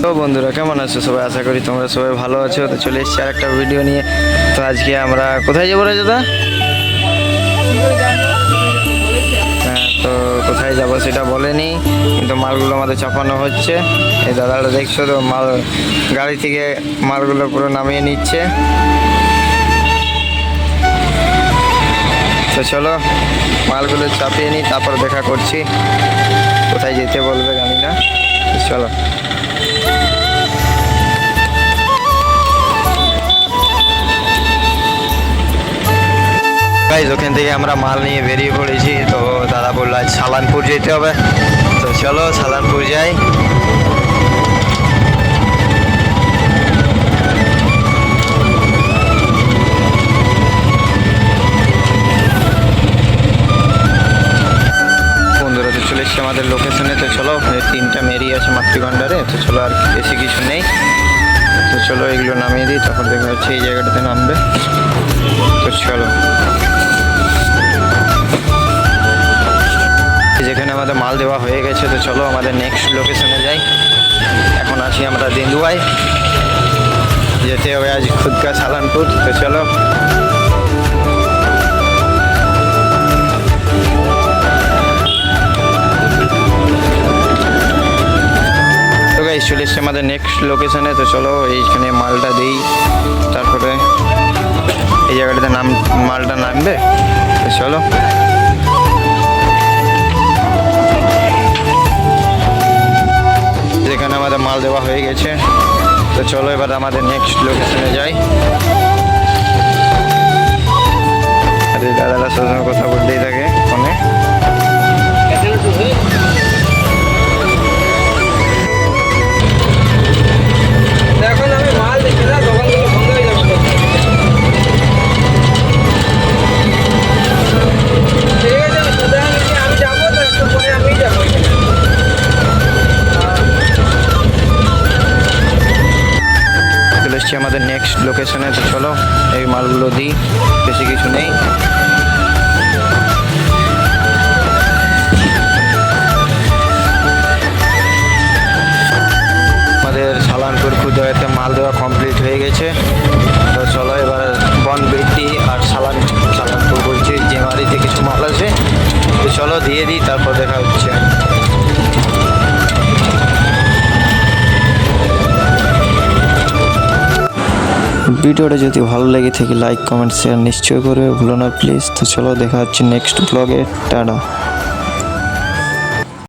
তো বন্ধুরা কেমন আছো সবাই, আশা করি তোমরা সবাই ভালো আছো। তো চলে এসেছি আর একটা ভিডিও নিয়ে। তো আজকে আমরা কোথায় যাবো রে দাদা? হ্যাঁ, তো কোথায় যাবো সেটা বলেনি, কিন্তু মালগুলো আমাদের চাপানো হচ্ছে। এই দাদাটা দেখছো তো, মাল গাড়ি থেকে মালগুলো পুরো নামিয়ে নিচ্ছে। তো চলো মালগুলো চাপিয়ে নিই, তারপর দেখা করছি। কোথায় যেতে বলবে জানি না, চলো। ওখান থেকে আমরা মাল নিয়ে বেরিয়ে পড়েছি। তো দাদা বললো আজ সালানপুর যেতে হবে, তো চলো সালানপুর যাই। বন্ধুরা তো চলে এসছি আমাদের লোকেশনে। তো চলো, 3টা মেরি আছে মাতৃভান্ডারে। তো চলো, আর বেশি কিছু নেই। তো চলো এগুলো নামিয়ে দিই, তারপর দেখা যাচ্ছে এই জায়গাটাতে নামবে। তো চলো, যেখানে আমাদের মাল দেওয়া হয়ে গেছে। তো চলো আমাদের নেক্সট লোকেশনে যাই। এখন আছি আমরা দিন্দুয়ায়, যেতে হবে আজ খুদকা সালানপুর। তো চলো, তো গাইস চলে এসছে আমাদের নেক্সট লোকেশনে। তো চলো এইখানে মালটা দিই, তারপরে এই জায়গাটাতে মালটা নামবে। তো চলো, যেখানে আমাদের মাল দেওয়া হয়ে গেছে। তো চলো এবার আমাদের নেক্সট লোকেশনে যাই। আরে দাদারা সবসময় কথা বলতেই থাকে ফোনে। এখন আমি মাল দেখি না, দোকানগুলো বন্ধ হয়ে যাবে। ঠিক আছে, আমি যাবো, তো একটু পরে আমি যাবো। চলে এসছি আমাদের নেক্সট লোকেশনে। তো চলো এই মালগুলো দিই, বেশি কিছু নেই। আমাদের সালানপুর খুদাতে মাল দেওয়া কমপ্লিট হয়ে গেছে। তো চলো এবার বনবিটি আর সালানপুর বলছি যে বাড়িতে কিছু মাল আছে। তো চলো দিয়ে দিই, তারপর দেখা হচ্ছে। ভিডিওটা যদি ভালো লেগে থাকে লাইক কমেন্ট শেয়ার নিশ্চয়ই করবে, ভুলো না প্লিজ। তো চলো দেখা হচ্ছে নেক্সট ব্লগে। টাটা।